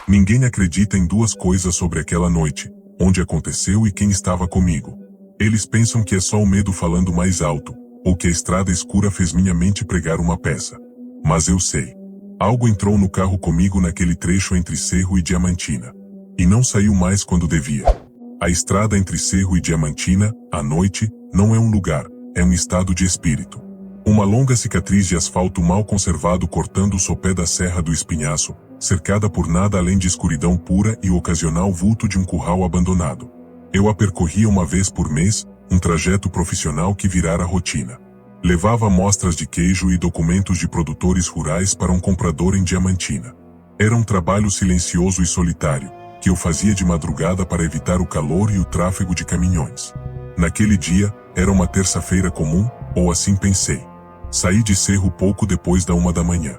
Ninguém acredita em duas coisas sobre aquela noite: onde aconteceu e quem estava comigo. Eles pensam que é só o medo falando mais alto, ou que a estrada escura fez minha mente pregar uma peça. Mas eu sei. Algo entrou no carro comigo naquele trecho entre Cerro e Diamantina. E não saiu mais quando devia. A estrada entre Cerro e Diamantina, à noite, não é um lugar, é um estado de espírito. Uma longa cicatriz de asfalto mal conservado cortando o sopé da Serra do Espinhaço, cercada por nada além de escuridão pura e o ocasional vulto de um curral abandonado. Eu a percorria uma vez por mês, um trajeto profissional que virara rotina. Levava amostras de queijo e documentos de produtores rurais para um comprador em Diamantina. Era um trabalho silencioso e solitário, que eu fazia de madrugada para evitar o calor e o tráfego de caminhões. Naquele dia, era uma terça-feira comum, ou assim pensei. Saí de Cerro pouco depois da 1 da manhã.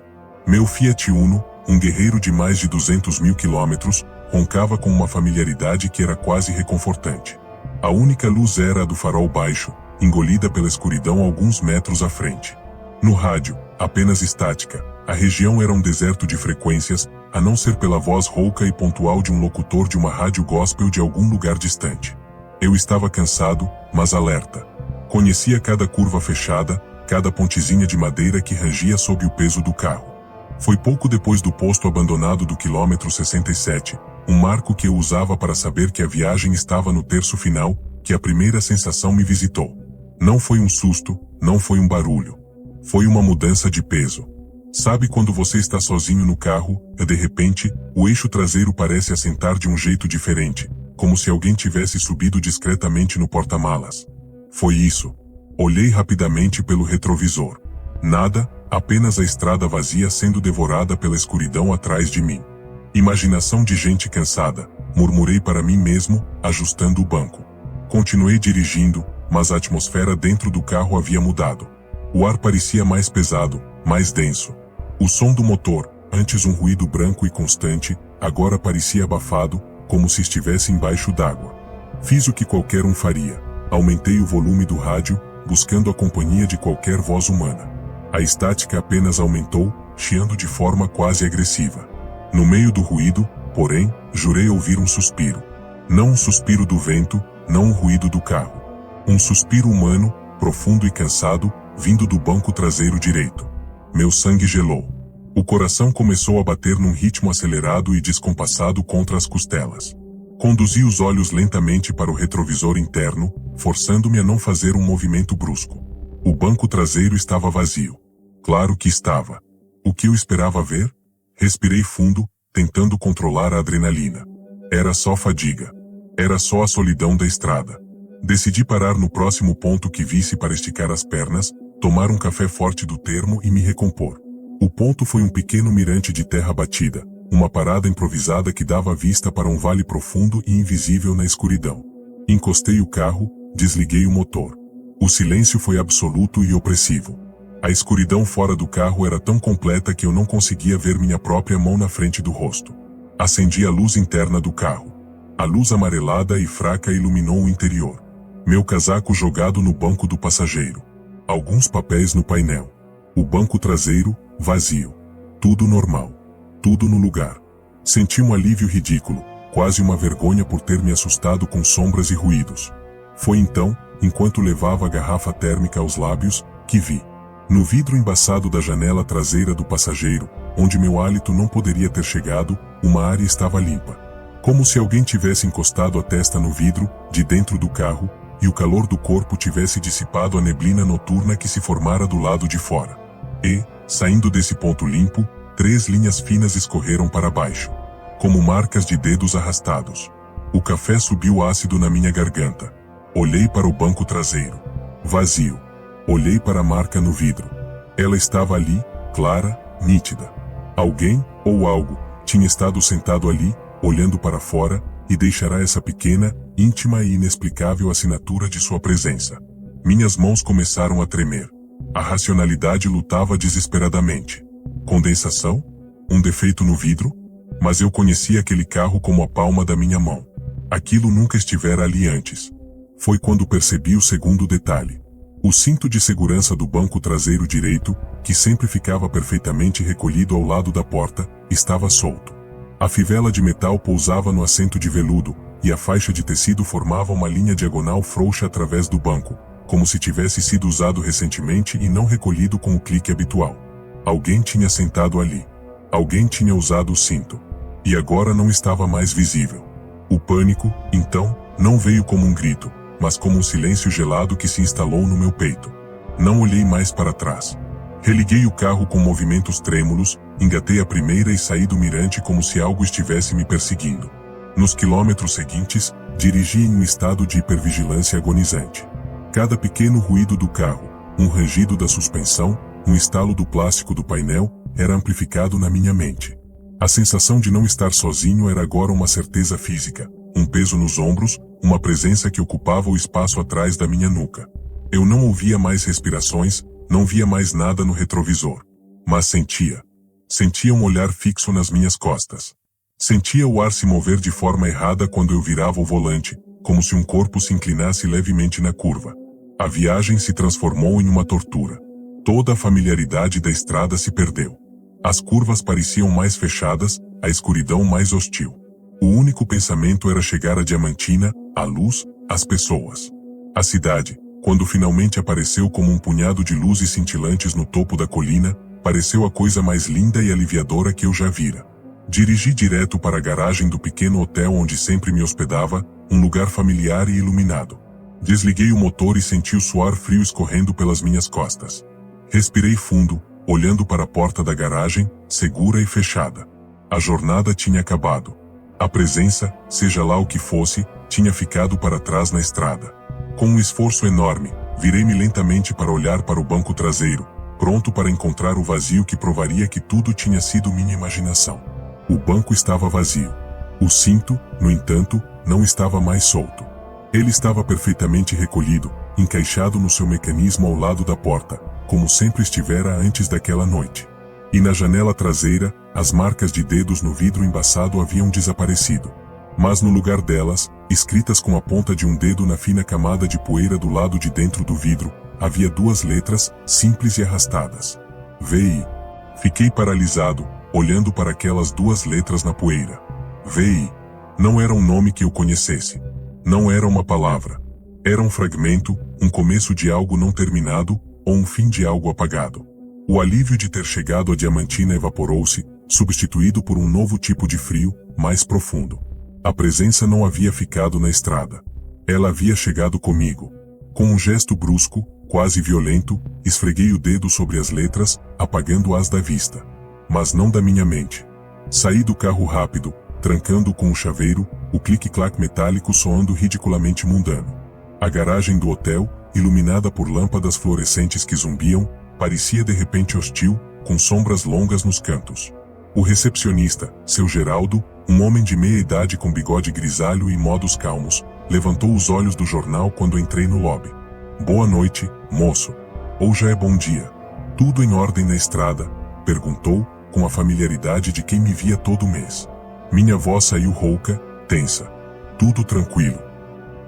Meu Fiat Uno, um guerreiro de mais de 200 mil quilômetros, roncava com uma familiaridade que era quase reconfortante. A única luz era a do farol baixo, engolida pela escuridão alguns metros à frente. No rádio, apenas estática, a região era um deserto de frequências, a não ser pela voz rouca e pontual de um locutor de uma rádio gospel de algum lugar distante. Eu estava cansado, mas alerta. Conhecia cada curva fechada, cada pontezinha de madeira que rangia sob o peso do carro. Foi pouco depois do posto abandonado do quilômetro 67, um marco que eu usava para saber que a viagem estava no terço final, que a primeira sensação me visitou. Não foi um susto, não foi um barulho. Foi uma mudança de peso. Sabe quando você está sozinho no carro, e de repente, o eixo traseiro parece assentar de um jeito diferente, como se alguém tivesse subido discretamente no porta-malas? Foi isso. Olhei rapidamente pelo retrovisor. Nada, apenas a estrada vazia sendo devorada pela escuridão atrás de mim. Imaginação de gente cansada, murmurei para mim mesmo, ajustando o banco. Continuei dirigindo, mas a atmosfera dentro do carro havia mudado. O ar parecia mais pesado, mais denso. O som do motor, antes um ruído branco e constante, agora parecia abafado, como se estivesse embaixo d'água. Fiz o que qualquer um faria. Aumentei o volume do rádio, buscando a companhia de qualquer voz humana. A estática apenas aumentou, chiando de forma quase agressiva. No meio do ruído, porém, jurei ouvir um suspiro. Não um suspiro do vento, não o ruído do carro. Um suspiro humano, profundo e cansado, vindo do banco traseiro direito. Meu sangue gelou. O coração começou a bater num ritmo acelerado e descompassado contra as costelas. Conduzi os olhos lentamente para o retrovisor interno, forçando-me a não fazer um movimento brusco. O banco traseiro estava vazio. Claro que estava. O que eu esperava ver? Respirei fundo, tentando controlar a adrenalina. Era só fadiga. Era só a solidão da estrada. Decidi parar no próximo ponto que visse para esticar as pernas, tomar um café forte do termo e me recompor. O ponto foi um pequeno mirante de terra batida, uma parada improvisada que dava vista para um vale profundo e invisível na escuridão. Encostei o carro, desliguei o motor. O silêncio foi absoluto e opressivo. A escuridão fora do carro era tão completa que eu não conseguia ver minha própria mão na frente do rosto. Acendi a luz interna do carro. A luz amarelada e fraca iluminou o interior. Meu casaco jogado no banco do passageiro. Alguns papéis no painel. O banco traseiro, vazio. Tudo normal. Tudo no lugar. Senti um alívio ridículo, quase uma vergonha por ter me assustado com sombras e ruídos. Foi então, enquanto levava a garrafa térmica aos lábios, que vi. No vidro embaçado da janela traseira do passageiro, onde meu hálito não poderia ter chegado, uma área estava limpa. Como se alguém tivesse encostado a testa no vidro, de dentro do carro, e o calor do corpo tivesse dissipado a neblina noturna que se formara do lado de fora. E, saindo desse ponto limpo, 3 linhas finas escorreram para baixo, como marcas de dedos arrastados. O café subiu ácido na minha garganta. Olhei para o banco traseiro. Vazio. Olhei para a marca no vidro. Ela estava ali, clara, nítida. Alguém, ou algo, tinha estado sentado ali, olhando para fora, e deixará essa pequena, íntima e inexplicável assinatura de sua presença. Minhas mãos começaram a tremer. A racionalidade lutava desesperadamente. Condensação? Um defeito no vidro? Mas eu conhecia aquele carro como a palma da minha mão. Aquilo nunca estivera ali antes. Foi quando percebi o segundo detalhe. O cinto de segurança do banco traseiro direito, que sempre ficava perfeitamente recolhido ao lado da porta, estava solto. A fivela de metal pousava no assento de veludo, e a faixa de tecido formava uma linha diagonal frouxa através do banco, como se tivesse sido usado recentemente e não recolhido com o clique habitual. Alguém tinha sentado ali. Alguém tinha usado o cinto. E agora não estava mais visível. O pânico, então, não veio como um grito, mas como um silêncio gelado que se instalou no meu peito. Não olhei mais para trás. Religuei o carro com movimentos trêmulos, engatei a primeira e saí do mirante como se algo estivesse me perseguindo. Nos quilômetros seguintes, dirigi em um estado de hipervigilância agonizante. Cada pequeno ruído do carro, um rangido da suspensão, um estalo do plástico do painel, era amplificado na minha mente. A sensação de não estar sozinho era agora uma certeza física, um peso nos ombros, uma presença que ocupava o espaço atrás da minha nuca. Eu não ouvia mais respirações, não via mais nada no retrovisor. Mas sentia. Sentia um olhar fixo nas minhas costas. Sentia o ar se mover de forma errada quando eu virava o volante, como se um corpo se inclinasse levemente na curva. A viagem se transformou em uma tortura. Toda a familiaridade da estrada se perdeu. As curvas pareciam mais fechadas, a escuridão mais hostil. O único pensamento era chegar a Diamantina, a luz, as pessoas. A cidade, quando finalmente apareceu como um punhado de luzes cintilantes no topo da colina, pareceu a coisa mais linda e aliviadora que eu já vira. Dirigi direto para a garagem do pequeno hotel onde sempre me hospedava, um lugar familiar e iluminado. Desliguei o motor e senti o suor frio escorrendo pelas minhas costas. Respirei fundo, olhando para a porta da garagem, segura e fechada. A jornada tinha acabado. A presença, seja lá o que fosse, tinha ficado para trás na estrada. Com um esforço enorme, virei-me lentamente para olhar para o banco traseiro, pronto para encontrar o vazio que provaria que tudo tinha sido minha imaginação. O banco estava vazio. O cinto, no entanto, não estava mais solto. Ele estava perfeitamente recolhido, encaixado no seu mecanismo ao lado da porta, como sempre estivera antes daquela noite. E na janela traseira, as marcas de dedos no vidro embaçado haviam desaparecido. Mas no lugar delas, escritas com a ponta de um dedo na fina camada de poeira do lado de dentro do vidro, havia duas letras, simples e arrastadas. VI. Fiquei paralisado, olhando para aquelas duas letras na poeira. VI. Não era um nome que eu conhecesse. Não era uma palavra. Era um fragmento, um começo de algo não terminado, ou um fim de algo apagado. O alívio de ter chegado a Diamantina evaporou-se, substituído por um novo tipo de frio, mais profundo. A presença não havia ficado na estrada. Ela havia chegado comigo. Com um gesto brusco, quase violento, esfreguei o dedo sobre as letras, apagando-as da vista. Mas não da minha mente. Saí do carro rápido, trancando com o chaveiro, o clique-clac metálico soando ridiculamente mundano. A garagem do hotel, iluminada por lâmpadas fluorescentes que zumbiam, parecia de repente hostil, com sombras longas nos cantos. O recepcionista, seu Geraldo, um homem de meia idade com bigode grisalho e modos calmos, levantou os olhos do jornal quando entrei no lobby. "Boa noite, moço. Ou já é bom dia? Tudo em ordem na estrada?" perguntou, com a familiaridade de quem me via todo mês. Minha voz saiu rouca, tensa. "Tudo tranquilo."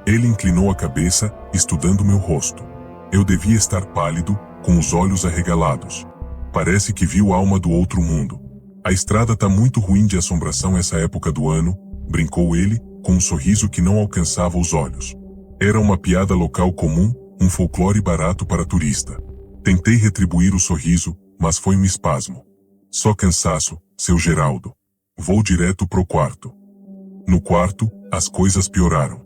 Ele inclinou a cabeça, estudando meu rosto. Eu devia estar pálido, com os olhos arregalados. Parece que viu alma do outro mundo. "A estrada tá muito ruim de assombração essa época do ano", brincou ele, com um sorriso que não alcançava os olhos. Era uma piada local comum, um folclore barato para turista. Tentei retribuir o sorriso, mas foi um espasmo. "Só cansaço, seu Geraldo. Vou direto pro quarto." No quarto, as coisas pioraram.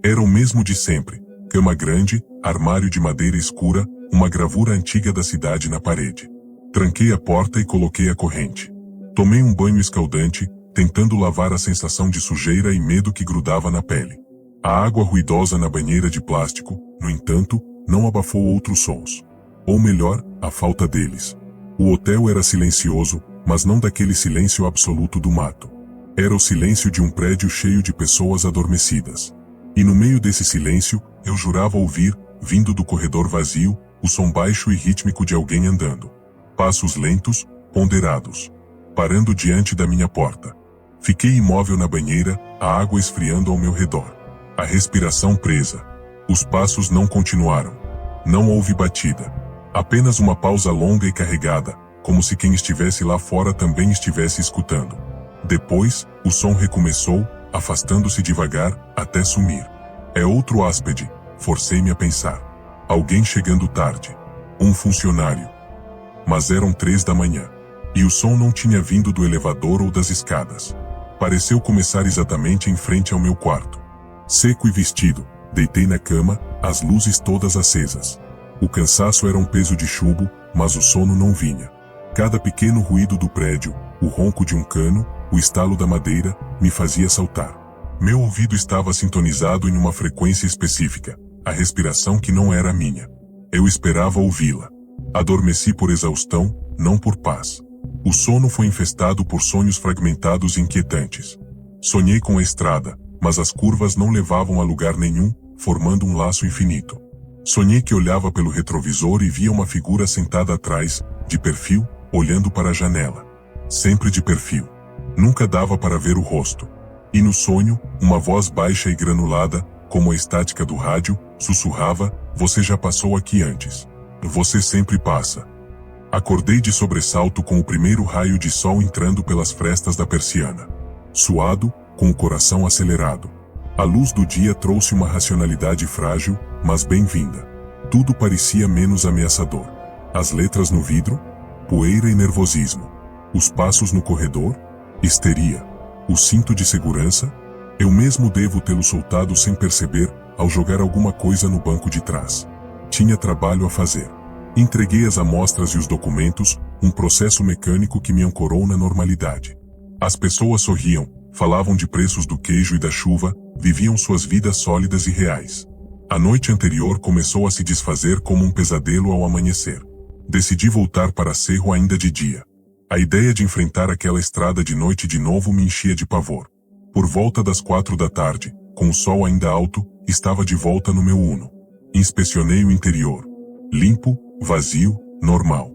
Era o mesmo de sempre. Cama grande, armário de madeira escura, uma gravura antiga da cidade na parede. Tranquei a porta e coloquei a corrente. Tomei um banho escaldante, tentando lavar a sensação de sujeira e medo que grudava na pele. A água ruidosa na banheira de plástico, no entanto, não abafou outros sons. Ou melhor, a falta deles. O hotel era silencioso, mas não daquele silêncio absoluto do mato. Era o silêncio de um prédio cheio de pessoas adormecidas. E no meio desse silêncio, eu jurava ouvir, vindo do corredor vazio, o som baixo e rítmico de alguém andando. Passos lentos, ponderados. Parando diante da minha porta. Fiquei imóvel na banheira, a água esfriando ao meu redor. A respiração presa. Os passos não continuaram. Não houve batida. Apenas uma pausa longa e carregada, como se quem estivesse lá fora também estivesse escutando. Depois, o som recomeçou, afastando-se devagar, até sumir. É outro hóspede, forcei-me a pensar. Alguém chegando tarde. Um funcionário. Mas eram 3 da manhã. E o som não tinha vindo do elevador ou das escadas. Pareceu começar exatamente em frente ao meu quarto. Seco e vestido, deitei na cama, as luzes todas acesas. O cansaço era um peso de chumbo, mas o sono não vinha. Cada pequeno ruído do prédio, o ronco de um cano, o estalo da madeira, me fazia saltar. Meu ouvido estava sintonizado em uma frequência específica, a respiração que não era minha. Eu esperava ouvi-la. Adormeci por exaustão, não por paz. O sono foi infestado por sonhos fragmentados e inquietantes. Sonhei com a estrada, mas as curvas não levavam a lugar nenhum, formando um laço infinito. Sonhei que olhava pelo retrovisor e via uma figura sentada atrás, de perfil, olhando para a janela. Sempre de perfil. Nunca dava para ver o rosto. E no sonho, uma voz baixa e granulada, como a estática do rádio, sussurrava: "Você já passou aqui antes. Você sempre passa." Acordei de sobressalto com o primeiro raio de sol entrando pelas frestas da persiana. Suado, com o coração acelerado. A luz do dia trouxe uma racionalidade frágil, mas bem-vinda. Tudo parecia menos ameaçador. As letras no vidro? Poeira e nervosismo. Os passos no corredor? Histeria. O cinto de segurança? Eu mesmo devo tê-lo soltado sem perceber, ao jogar alguma coisa no banco de trás. Tinha trabalho a fazer. Entreguei as amostras e os documentos, um processo mecânico que me ancorou na normalidade. As pessoas sorriam, falavam de preços do queijo e da chuva, viviam suas vidas sólidas e reais. A noite anterior começou a se desfazer como um pesadelo ao amanhecer. Decidi voltar para Cerro ainda de dia. A ideia de enfrentar aquela estrada de noite de novo me enchia de pavor. Por volta das 4 da tarde, com o sol ainda alto, estava de volta no meu Uno. Inspecionei o interior. Limpo, vazio, normal.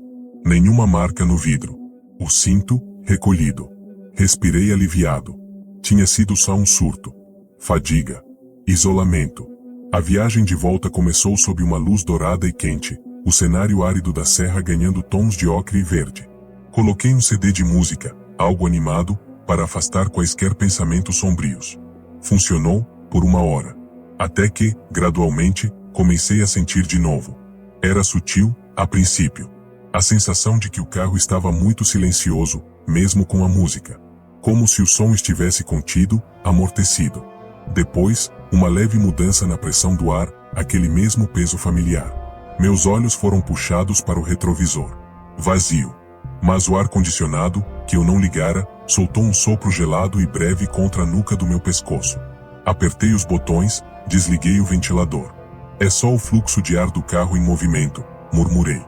Nenhuma marca no vidro. O cinto, recolhido. Respirei aliviado. Tinha sido só um surto. Fadiga. Isolamento. A viagem de volta começou sob uma luz dourada e quente, o cenário árido da serra ganhando tons de ocre e verde. Coloquei um CD de música, algo animado, para afastar quaisquer pensamentos sombrios. Funcionou, por 1 hora. Até que, gradualmente, comecei a sentir de novo. Era sutil, a princípio. A sensação de que o carro estava muito silencioso, mesmo com a música. Como se o som estivesse contido, amortecido. Depois, uma leve mudança na pressão do ar, aquele mesmo peso familiar. Meus olhos foram puxados para o retrovisor. Vazio. Mas o ar-condicionado, que eu não ligara, soltou um sopro gelado e breve contra a nuca do meu pescoço. Apertei os botões, desliguei o ventilador. É só o fluxo de ar do carro em movimento, murmurei.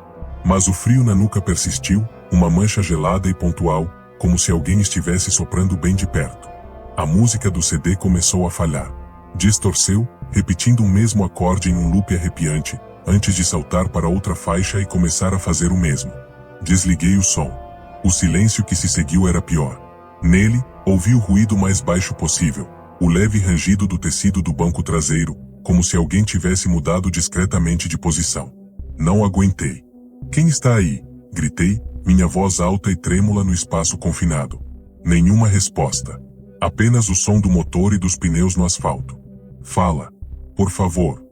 Mas o frio na nuca persistiu, uma mancha gelada e pontual, como se alguém estivesse soprando bem de perto. A música do CD começou a falhar. Distorceu, repetindo o mesmo acorde em um loop arrepiante, antes de saltar para outra faixa e começar a fazer o mesmo. Desliguei o som. O silêncio que se seguiu era pior. Nele, ouvi o ruído mais baixo possível, o leve rangido do tecido do banco traseiro, como se alguém tivesse mudado discretamente de posição. Não aguentei. "Quem está aí?" gritei, minha voz alta e trêmula no espaço confinado. Nenhuma resposta. Apenas o som do motor e dos pneus no asfalto. "Fala. Por favor."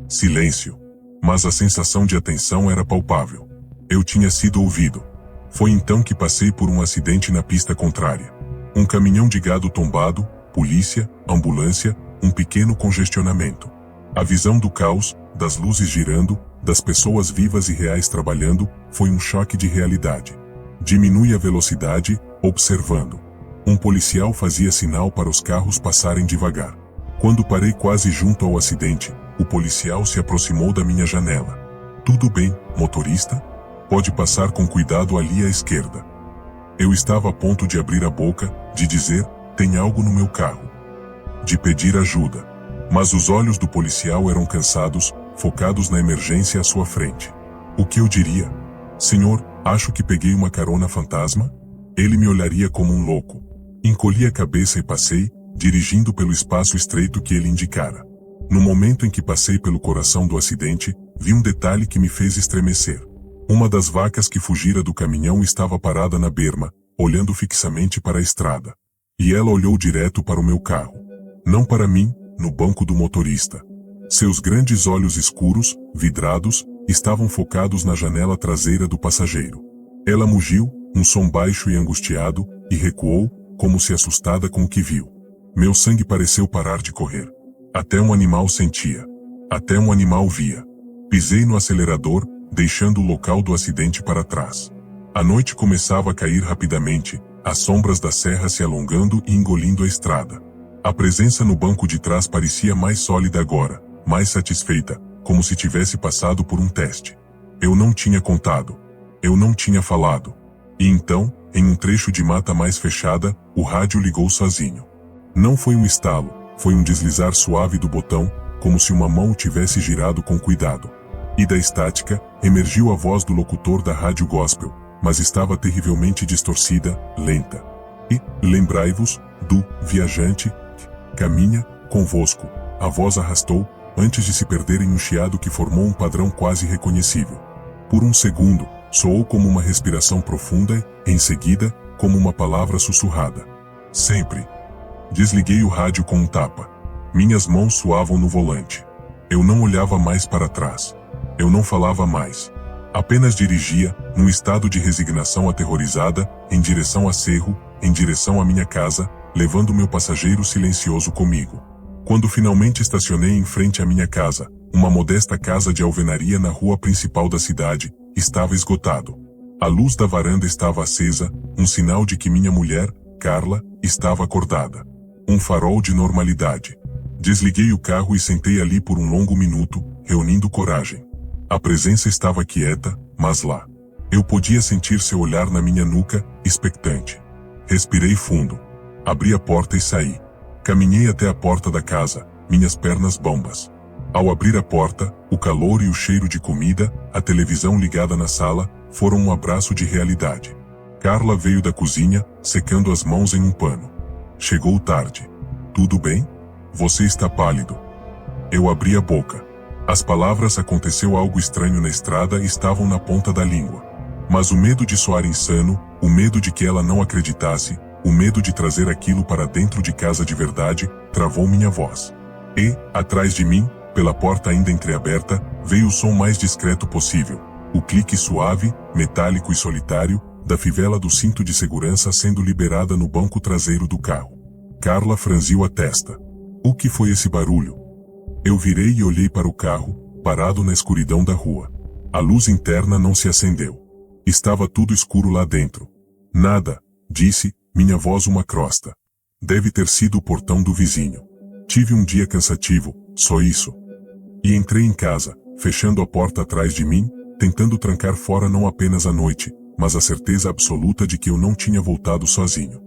Silêncio. Mas a sensação de atenção era palpável. Eu tinha sido ouvido. Foi então que passei por um acidente na pista contrária. Um caminhão de gado tombado, polícia, ambulância, um pequeno congestionamento. A visão do caos, das luzes girando, das pessoas vivas e reais trabalhando, foi um choque de realidade. Diminui a velocidade, observando. Um policial fazia sinal para os carros passarem devagar. Quando parei quase junto ao acidente, o policial se aproximou da minha janela. "Tudo bem, motorista? Pode passar com cuidado ali à esquerda." Eu estava a ponto de abrir a boca, de dizer: "Tem algo no meu carro." De pedir ajuda. Mas os olhos do policial eram cansados, focados na emergência à sua frente. O que eu diria? "Senhor, acho que peguei uma carona fantasma?" Ele me olharia como um louco. Encolhi a cabeça e passei, dirigindo pelo espaço estreito que ele indicara. No momento em que passei pelo coração do acidente, vi um detalhe que me fez estremecer. Uma das vacas que fugira do caminhão estava parada na berma, olhando fixamente para a estrada. E ela olhou direto para o meu carro. Não para mim, no banco do motorista. Seus grandes olhos escuros, vidrados, estavam focados na janela traseira do passageiro. Ela mugiu, um som baixo e angustiado, e recuou, como se assustada com o que viu. Meu sangue pareceu parar de correr. Até um animal sentia. Até um animal via. Pisei no acelerador, deixando o local do acidente para trás. A noite começava a cair rapidamente, as sombras da serra se alongando e engolindo a estrada. A presença no banco de trás parecia mais sólida agora, mais satisfeita, como se tivesse passado por um teste. Eu não tinha contado. Eu não tinha falado. E então, em um trecho de mata mais fechada, o rádio ligou sozinho. Não foi um estalo, foi um deslizar suave do botão, como se uma mão o tivesse girado com cuidado. E da estática, emergiu a voz do locutor da rádio gospel, mas estava terrivelmente distorcida, lenta. E, lembrai-vos, do viajante, que caminha convosco. A voz arrastou, antes de se perder em um chiado que formou um padrão quase reconhecível. Por um segundo, soou como uma respiração profunda e, em seguida, como uma palavra sussurrada. Sempre. Desliguei o rádio com um tapa. Minhas mãos suavam no volante. Eu não olhava mais para trás. Eu não falava mais. Apenas dirigia, num estado de resignação aterrorizada, em direção a Cerro, em direção à minha casa, levando meu passageiro silencioso comigo. Quando finalmente estacionei em frente à minha casa, uma modesta casa de alvenaria na rua principal da cidade, estava esgotado. A luz da varanda estava acesa, um sinal de que minha mulher, Carla, estava acordada. Um farol de normalidade. Desliguei o carro e sentei ali por um longo minuto, reunindo coragem. A presença estava quieta, mas lá. Eu podia sentir seu olhar na minha nuca, expectante. Respirei fundo. Abri a porta e saí. Caminhei até a porta da casa, minhas pernas bambas. Ao abrir a porta, o calor e o cheiro de comida, a televisão ligada na sala, foram um abraço de realidade. Carla veio da cozinha, secando as mãos em um pano. Chegou tarde. Tudo bem? Você está pálido. Eu abri a boca. As palavras aconteceu algo estranho na estrada estavam na ponta da língua. Mas o medo de soar insano, o medo de que ela não acreditasse, o medo de trazer aquilo para dentro de casa de verdade, travou minha voz. E, atrás de mim, pela porta ainda entreaberta, veio o som mais discreto possível. O clique suave, metálico e solitário, da fivela do cinto de segurança sendo liberada no banco traseiro do carro. Carla franziu a testa. O que foi esse barulho? Eu virei e olhei para o carro, parado na escuridão da rua. A luz interna não se acendeu. Estava tudo escuro lá dentro. Nada, disse, minha voz uma crosta. Deve ter sido o portão do vizinho. Tive um dia cansativo, só isso. E entrei em casa, fechando a porta atrás de mim, tentando trancar fora não apenas a noite, mas a certeza absoluta de que eu não tinha voltado sozinho.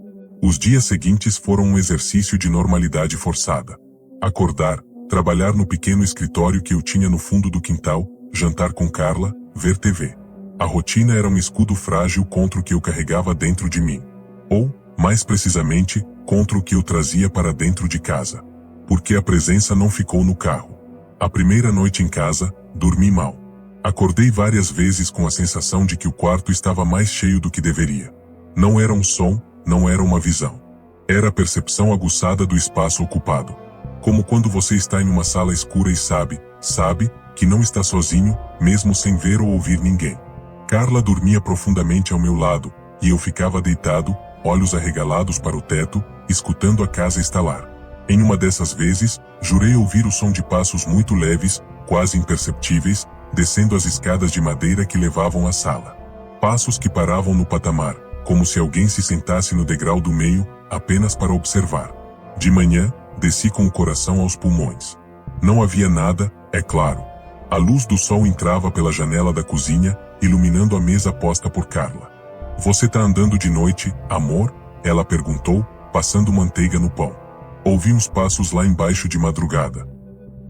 Os dias seguintes foram um exercício de normalidade forçada. Acordar, trabalhar no pequeno escritório que eu tinha no fundo do quintal, jantar com Carla, ver TV. A rotina era um escudo frágil contra o que eu carregava dentro de mim. Ou, mais precisamente, contra o que eu trazia para dentro de casa. Porque a presença não ficou no carro. A primeira noite em casa, dormi mal. Acordei várias vezes com a sensação de que o quarto estava mais cheio do que deveria. Não era um som, não era uma visão. Era a percepção aguçada do espaço ocupado. Como quando você está em uma sala escura e sabe, que não está sozinho, mesmo sem ver ou ouvir ninguém. Carla dormia profundamente ao meu lado, e eu ficava deitado, olhos arregalados para o teto, escutando a casa estalar. Em uma dessas vezes, jurei ouvir o som de passos muito leves, quase imperceptíveis, descendo as escadas de madeira que levavam à sala. Passos que paravam no patamar, como se alguém se sentasse no degrau do meio, apenas para observar. De manhã, desci com o coração aos pulmões. Não havia nada, é claro. A luz do sol entrava pela janela da cozinha, iluminando a mesa posta por Carla. Você tá andando de noite, amor? Ela perguntou, passando manteiga no pão. Ouvi uns passos lá embaixo de madrugada.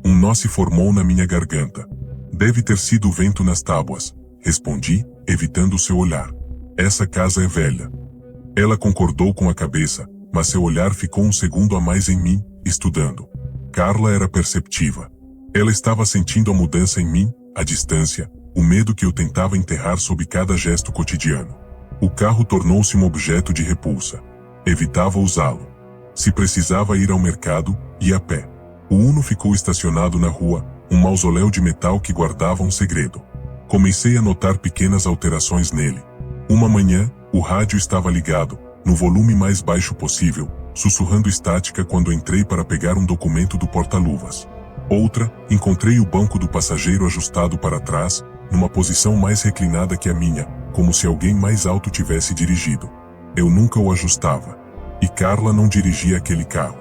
Um nó se formou na minha garganta. Deve ter sido o vento nas tábuas, respondi, evitando seu olhar. Essa casa é velha. Ela concordou com a cabeça, mas seu olhar ficou um segundo a mais em mim, estudando. Carla era perceptiva. Ela estava sentindo a mudança em mim, a distância, o medo que eu tentava enterrar sob cada gesto cotidiano. O carro tornou-se um objeto de repulsa. Evitava usá-lo. Se precisava ir ao mercado, ia a pé. O Uno ficou estacionado na rua, um mausoléu de metal que guardava um segredo. Comecei a notar pequenas alterações nele. Uma manhã, o rádio estava ligado, no volume mais baixo possível, sussurrando estática quando entrei para pegar um documento do porta-luvas. Outra, encontrei o banco do passageiro ajustado para trás, numa posição mais reclinada que a minha, como se alguém mais alto tivesse dirigido. Eu nunca o ajustava. E Carla não dirigia aquele carro.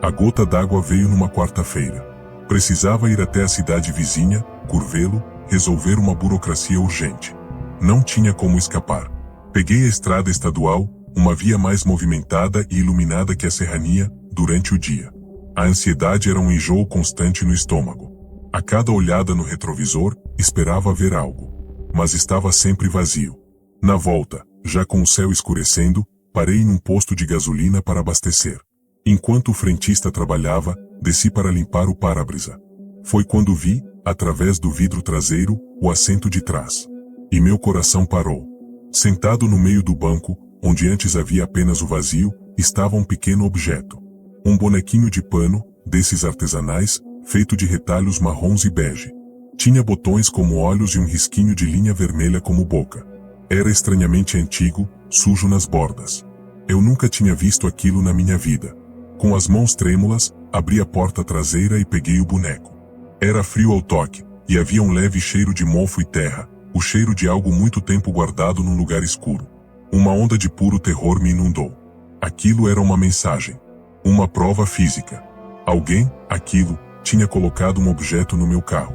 A gota d'água veio numa quarta-feira. Precisava ir até a cidade vizinha, Curvelo, resolver uma burocracia urgente. Não tinha como escapar. Peguei a estrada estadual, uma via mais movimentada e iluminada que a serrania, durante o dia. A ansiedade era um enjoo constante no estômago. A cada olhada no retrovisor, esperava ver algo. Mas estava sempre vazio. Na volta, já com o céu escurecendo, parei num posto de gasolina para abastecer. Enquanto o frentista trabalhava, desci para limpar o para-brisa. Foi quando vi, através do vidro traseiro, o assento de trás. E meu coração parou. Sentado no meio do banco, onde antes havia apenas o vazio, estava um pequeno objeto. Um bonequinho de pano, desses artesanais, feito de retalhos marrons e bege. Tinha botões como olhos e um risquinho de linha vermelha como boca. Era estranhamente antigo, sujo nas bordas. Eu nunca tinha visto aquilo na minha vida. Com as mãos trêmulas, abri a porta traseira e peguei o boneco. Era frio ao toque, e havia um leve cheiro de mofo e terra, o cheiro de algo muito tempo guardado num lugar escuro. Uma onda de puro terror me inundou. Aquilo era uma mensagem. Uma prova física. Alguém, aquilo, tinha colocado um objeto no meu carro.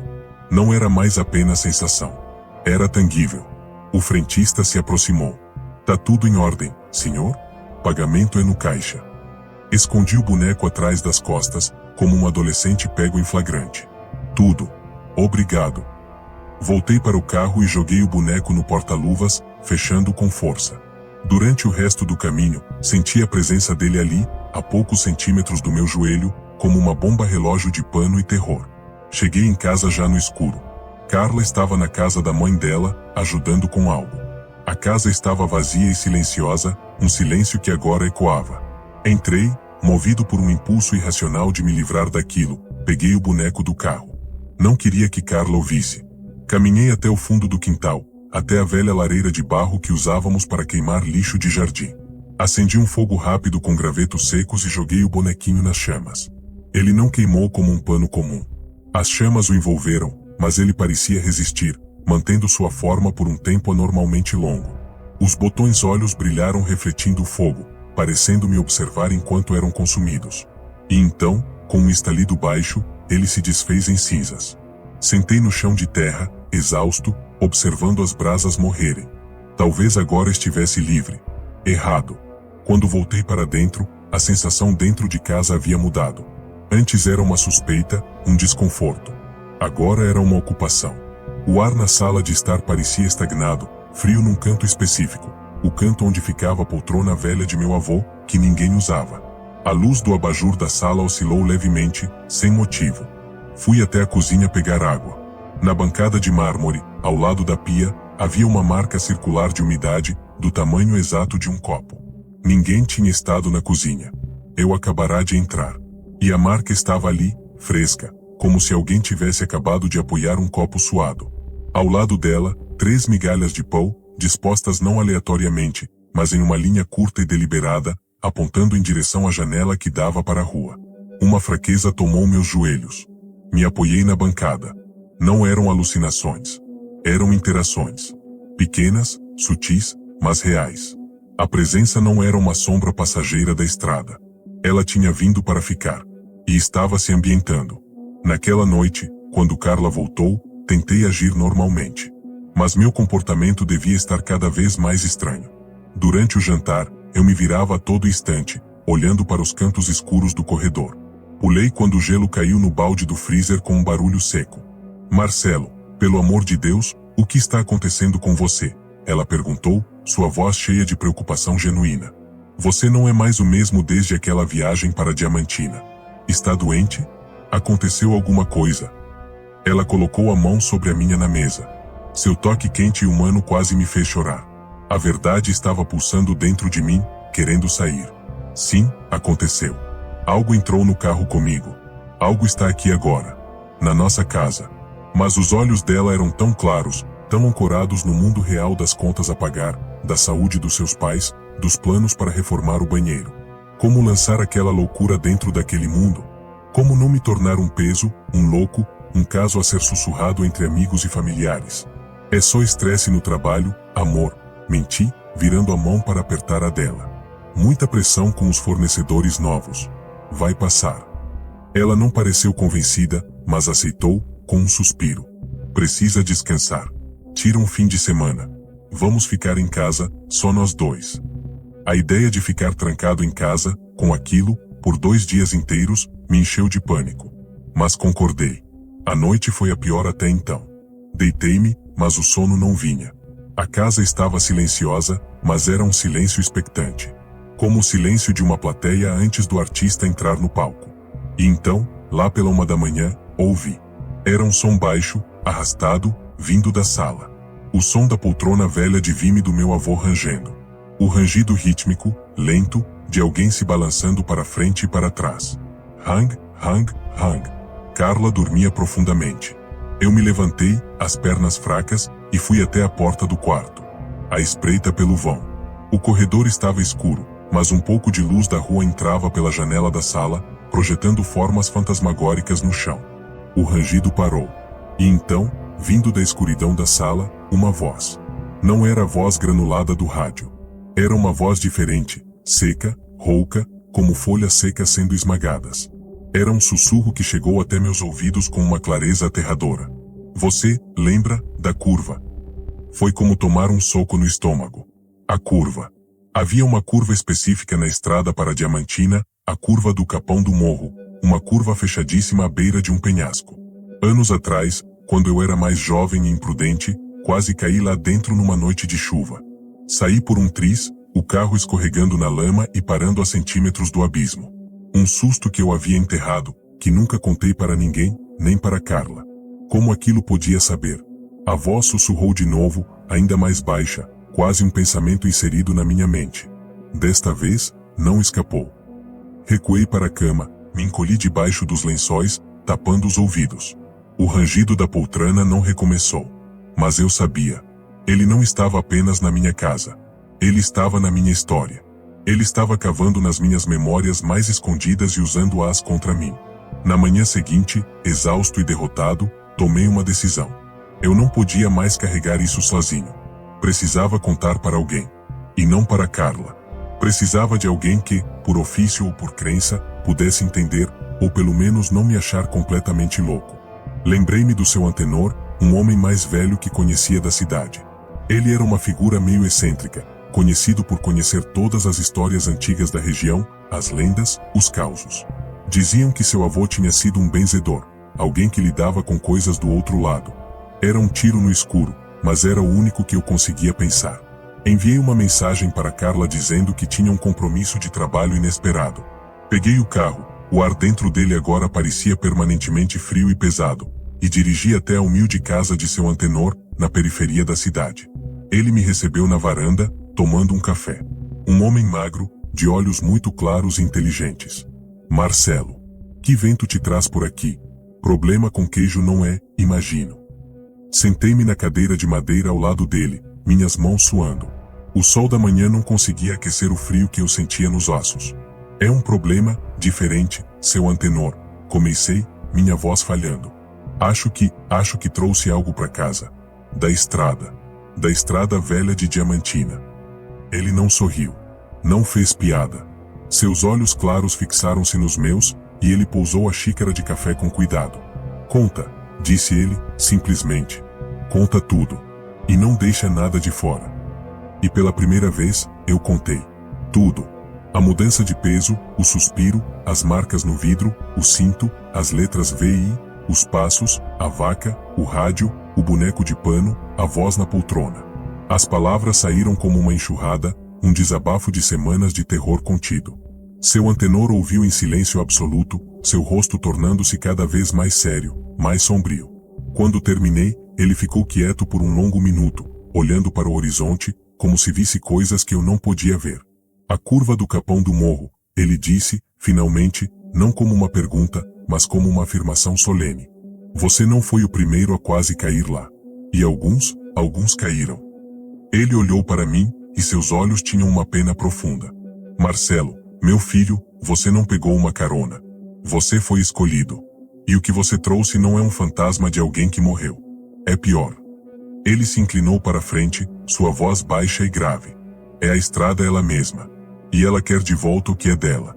Não era mais apenas sensação. Era tangível. O frentista se aproximou. Tá tudo em ordem, senhor? Pagamento é no caixa. Escondi o boneco atrás das costas, como um adolescente pego em flagrante. Tudo. Obrigado. Voltei para o carro e joguei o boneco no porta-luvas, fechando com força. Durante o resto do caminho, senti a presença dele ali, a poucos centímetros do meu joelho, como uma bomba relógio de pano e terror. Cheguei em casa já no escuro. Carla estava na casa da mãe dela, ajudando com algo. A casa estava vazia e silenciosa, um silêncio que agora ecoava. Entrei, movido por um impulso irracional de me livrar daquilo, peguei o boneco do carro. Não queria que Carla ouvisse. Caminhei até o fundo do quintal, até a velha lareira de barro que usávamos para queimar lixo de jardim. Acendi um fogo rápido com gravetos secos e joguei o bonequinho nas chamas. Ele não queimou como um pano comum. As chamas o envolveram, mas ele parecia resistir, mantendo sua forma por um tempo anormalmente longo. Os botões olhos brilharam refletindo o fogo, parecendo me observar enquanto eram consumidos. E então, com um estalido baixo, ele se desfez em cinzas. Sentei no chão de terra, exausto, observando as brasas morrerem. Talvez agora estivesse livre. Errado. Quando voltei para dentro, a sensação dentro de casa havia mudado. Antes era uma suspeita, um desconforto. Agora era uma ocupação. O ar na sala de estar parecia estagnado, frio num canto específico. O canto onde ficava a poltrona velha de meu avô, que ninguém usava. A luz do abajur da sala oscilou levemente, sem motivo. Fui até a cozinha pegar água. Na bancada de mármore, ao lado da pia, havia uma marca circular de umidade, do tamanho exato de um copo. Ninguém tinha estado na cozinha. Eu acabara de entrar. E a marca estava ali, fresca, como se alguém tivesse acabado de apoiar um copo suado. Ao lado dela, 3 migalhas de pão, dispostas não aleatoriamente, mas em uma linha curta e deliberada, apontando em direção à janela que dava para a rua. Uma fraqueza tomou meus joelhos. Me apoiei na bancada. Não eram alucinações. Eram interações. Pequenas, sutis, mas reais. A presença não era uma sombra passageira da estrada. Ela tinha vindo para ficar. E estava se ambientando. Naquela noite, quando Carla voltou, tentei agir normalmente. Mas meu comportamento devia estar cada vez mais estranho. Durante o jantar, eu me virava a todo instante, olhando para os cantos escuros do corredor. Pulei quando o gelo caiu no balde do freezer com um barulho seco. Marcelo, pelo amor de Deus, o que está acontecendo com você? Ela perguntou, sua voz cheia de preocupação genuína. Você não é mais o mesmo desde aquela viagem para Diamantina. Está doente? Aconteceu alguma coisa? Ela colocou a mão sobre a minha na mesa. Seu toque quente e humano quase me fez chorar. A verdade estava pulsando dentro de mim, querendo sair. Sim, aconteceu. Algo entrou no carro comigo. Algo está aqui agora. Na nossa casa. Mas os olhos dela eram tão claros, tão ancorados no mundo real das contas a pagar, da saúde dos seus pais, dos planos para reformar o banheiro. Como lançar aquela loucura dentro daquele mundo? Como não me tornar um peso, um louco, um caso a ser sussurrado entre amigos e familiares? É só estresse no trabalho, amor, menti, virando a mão para apertar a dela. Muita pressão com os fornecedores novos. Vai passar. Ela não pareceu convencida, mas aceitou, com um suspiro. Precisa descansar. Tira um fim de semana. Vamos ficar em casa, só nós dois. A ideia de ficar trancado em casa, com aquilo, por 2 dias inteiros, me encheu de pânico. Mas concordei. A noite foi a pior até então. Deitei-me, mas o sono não vinha. A casa estava silenciosa, mas era um silêncio expectante. Como o silêncio de uma plateia antes do artista entrar no palco. E então, lá pela 1 da manhã, ouvi. Era um som baixo, arrastado, vindo da sala. O som da poltrona velha de vime do meu avô rangendo. O rangido rítmico, lento, de alguém se balançando para frente e para trás. Hang, hang, hang. Carla dormia profundamente. Eu me levantei, as pernas fracas, e fui até a porta do quarto. À espreita pelo vão. O corredor estava escuro, mas um pouco de luz da rua entrava pela janela da sala, projetando formas fantasmagóricas no chão. O rangido parou. E então, vindo da escuridão da sala, uma voz. Não era a voz granulada do rádio. Era uma voz diferente, seca, rouca, como folhas secas sendo esmagadas. Era um sussurro que chegou até meus ouvidos com uma clareza aterradora. Você, lembra, da curva? Foi como tomar um soco no estômago. A curva. Havia uma curva específica na estrada para Diamantina, a curva do Capão do Morro, uma curva fechadíssima à beira de um penhasco. Anos atrás, quando eu era mais jovem e imprudente, quase caí lá dentro numa noite de chuva. Saí por um tris, o carro escorregando na lama e parando a centímetros do abismo. Um susto que eu havia enterrado, que nunca contei para ninguém, nem para Carla. Como aquilo podia saber? A voz sussurrou de novo, ainda mais baixa, quase um pensamento inserido na minha mente. Desta vez, não escapou. Recuei para a cama, me encolhi debaixo dos lençóis, tapando os ouvidos. O rangido da poltrona não recomeçou. Mas eu sabia. Ele não estava apenas na minha casa. Ele estava na minha história. Ele estava cavando nas minhas memórias mais escondidas e usando-as contra mim. Na manhã seguinte, exausto e derrotado, tomei uma decisão. Eu não podia mais carregar isso sozinho. Precisava contar para alguém. E não para Carla. Precisava de alguém que, por ofício ou por crença, pudesse entender, ou pelo menos não me achar completamente louco. Lembrei-me do seu antenor, um homem mais velho que conhecia da cidade. Ele era uma figura meio excêntrica, conhecido por conhecer todas as histórias antigas da região, as lendas, os causos. Diziam que seu avô tinha sido um benzedor, alguém que lidava com coisas do outro lado. Era um tiro no escuro, mas era o único que eu conseguia pensar. Enviei uma mensagem para Carla dizendo que tinha um compromisso de trabalho inesperado. Peguei o carro, o ar dentro dele agora parecia permanentemente frio e pesado, e dirigi até a humilde casa de seu antenor, na periferia da cidade. Ele me recebeu na varanda, tomando um café. Um homem magro, de olhos muito claros e inteligentes. Marcelo. Que vento te traz por aqui? Problema com queijo não é, imagino. Sentei-me na cadeira de madeira ao lado dele, minhas mãos suando. O sol da manhã não conseguia aquecer o frio que eu sentia nos ossos. É um problema, diferente, seu antenor, comecei, minha voz falhando. Acho que trouxe algo para casa. Da estrada velha de Diamantina. Ele não sorriu. Não fez piada. Seus olhos claros fixaram-se nos meus, e ele pousou a xícara de café com cuidado. Conta, disse ele, simplesmente. Conta tudo. E não deixa nada de fora. E pela primeira vez, eu contei. Tudo. A mudança de peso, o suspiro, as marcas no vidro, o cinto, as letras V e I, os passos, a vaca, o rádio, o boneco de pano, a voz na poltrona. As palavras saíram como uma enxurrada, um desabafo de semanas de terror contido. Seu antenor ouviu em silêncio absoluto, seu rosto tornando-se cada vez mais sério, mais sombrio. Quando terminei, ele ficou quieto por um longo minuto, olhando para o horizonte, como se visse coisas que eu não podia ver. A curva do Capão do Morro, Ele disse, finalmente, não como uma pergunta, mas como uma afirmação solene. Você não foi o primeiro a quase cair lá. E alguns caíram. Ele olhou para mim, e seus olhos tinham uma pena profunda. Marcelo, meu filho, você não pegou uma carona. Você foi escolhido. E o que você trouxe não é um fantasma de alguém que morreu. É pior. Ele se inclinou para frente, sua voz baixa e grave. É a estrada ela mesma. E ela quer de volta o que é dela.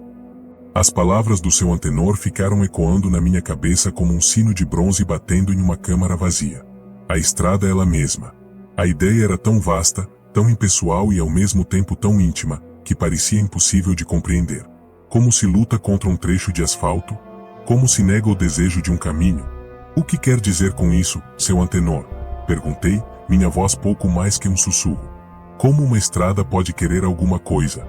As palavras do seu antenor ficaram ecoando na minha cabeça como um sino de bronze batendo em uma câmara vazia. A estrada ela mesma. A ideia era tão vasta, tão impessoal e ao mesmo tempo tão íntima, que parecia impossível de compreender. Como se luta contra um trecho de asfalto? Como se nega o desejo de um caminho? O que quer dizer com isso, seu antenor? Perguntei, minha voz pouco mais que um sussurro. Como uma estrada pode querer alguma coisa?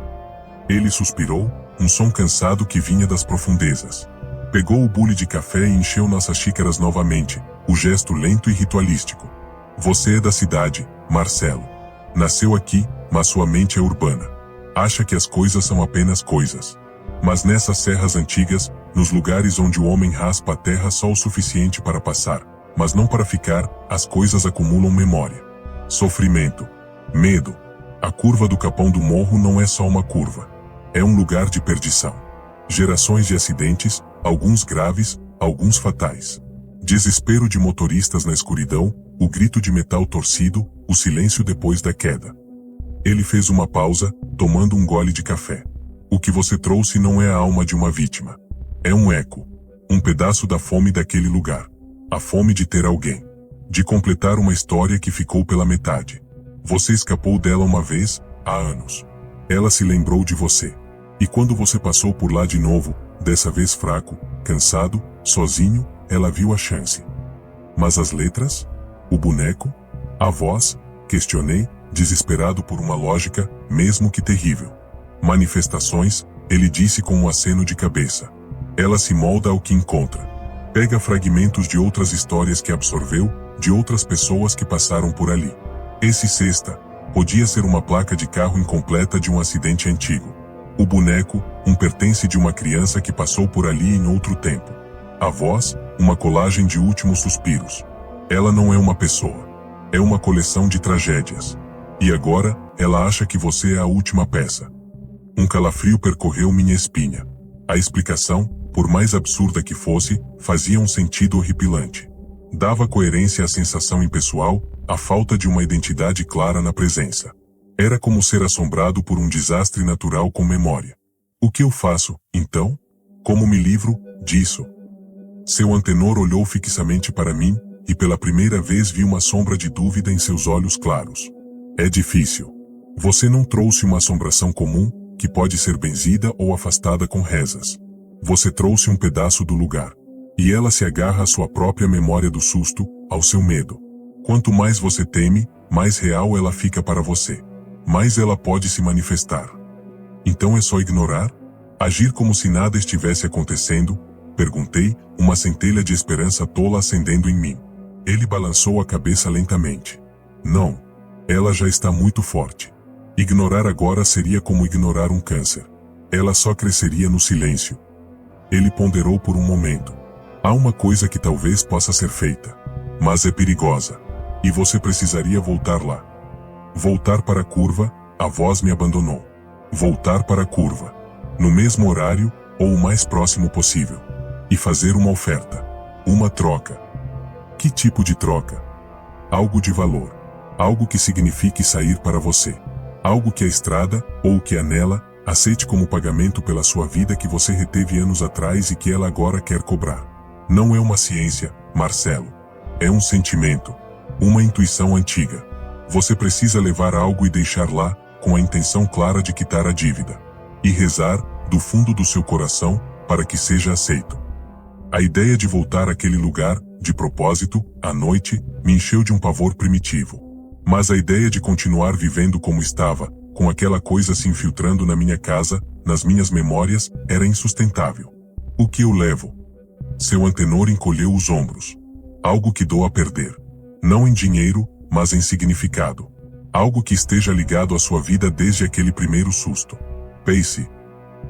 Ele suspirou, um som cansado que vinha das profundezas. Pegou o bule de café e encheu nossas xícaras novamente, o gesto lento e ritualístico. Você é da cidade, Marcelo. Nasceu aqui, mas sua mente é urbana. Acha que as coisas são apenas coisas. Mas nessas serras antigas, nos lugares onde o homem raspa a terra só o suficiente para passar, mas não para ficar, as coisas acumulam memória. Sofrimento. Medo. A curva do Capão do Morro não é só uma curva. É um lugar de perdição. Gerações de acidentes, alguns graves, alguns fatais. Desespero de motoristas na escuridão, o grito de metal torcido, o silêncio depois da queda. Ele fez uma pausa, tomando um gole de café. O que você trouxe não é a alma de uma vítima. É um eco. Um pedaço da fome daquele lugar. A fome de ter alguém. De completar uma história que ficou pela metade. Você escapou dela uma vez, há anos. Ela se lembrou de você. E quando você passou por lá de novo, dessa vez fraco, cansado, sozinho, ela viu a chance. Mas as letras? O boneco? A voz? Questionei, desesperado por uma lógica, mesmo que terrível. Manifestações, ele disse com um aceno de cabeça. Ela se molda ao que encontra. Pega fragmentos de outras histórias que absorveu, de outras pessoas que passaram por ali. Esse sexta, podia ser uma placa de carro incompleta de um acidente antigo. O boneco, um pertence de uma criança que passou por ali em outro tempo. A voz, uma colagem de últimos suspiros. Ela não é uma pessoa. É uma coleção de tragédias. E agora, ela acha que você é a última peça. Um calafrio percorreu minha espinha. A explicação, por mais absurda que fosse, fazia um sentido horripilante. Dava coerência à sensação impessoal, à falta de uma identidade clara na presença. Era como ser assombrado por um desastre natural com memória. O que eu faço, então? Como me livro disso? Seu antenor olhou fixamente para mim, e pela primeira vez vi uma sombra de dúvida em seus olhos claros. É difícil. Você não trouxe uma assombração comum, que pode ser benzida ou afastada com rezas. Você trouxe um pedaço do lugar. E ela se agarra à sua própria memória do susto, ao seu medo. Quanto mais você teme, mais real ela fica para você. Mais ela pode se manifestar. Então é só ignorar? Agir como se nada estivesse acontecendo? Perguntei, uma centelha de esperança tola acendendo em mim. Ele balançou a cabeça lentamente. Não. Ela já está muito forte. Ignorar agora seria como ignorar um câncer. Ela só cresceria no silêncio. Ele ponderou por um momento. Há uma coisa que talvez possa ser feita. Mas é perigosa. E você precisaria voltar lá. Voltar para a curva, a voz me abandonou. Voltar para a curva. No mesmo horário, ou o mais próximo possível. E fazer uma oferta. Uma troca. Que tipo de troca? Algo de valor. Algo que signifique sair para você. Algo que a estrada, ou o que há nela, aceite como pagamento pela sua vida que você reteve anos atrás e que ela agora quer cobrar. Não é uma ciência, Marcelo. É um sentimento. Uma intuição antiga. Você precisa levar algo e deixar lá, com a intenção clara de quitar a dívida. E rezar, do fundo do seu coração, para que seja aceito. A ideia de voltar àquele lugar, de propósito, à noite, me encheu de um pavor primitivo. Mas a ideia de continuar vivendo como estava, com aquela coisa se infiltrando na minha casa, nas minhas memórias, era insustentável. O que eu levo? Seu antenor encolheu os ombros. Algo que dou a perder. Não em dinheiro, mas em significado. Algo que esteja ligado à sua vida desde aquele primeiro susto. Pace.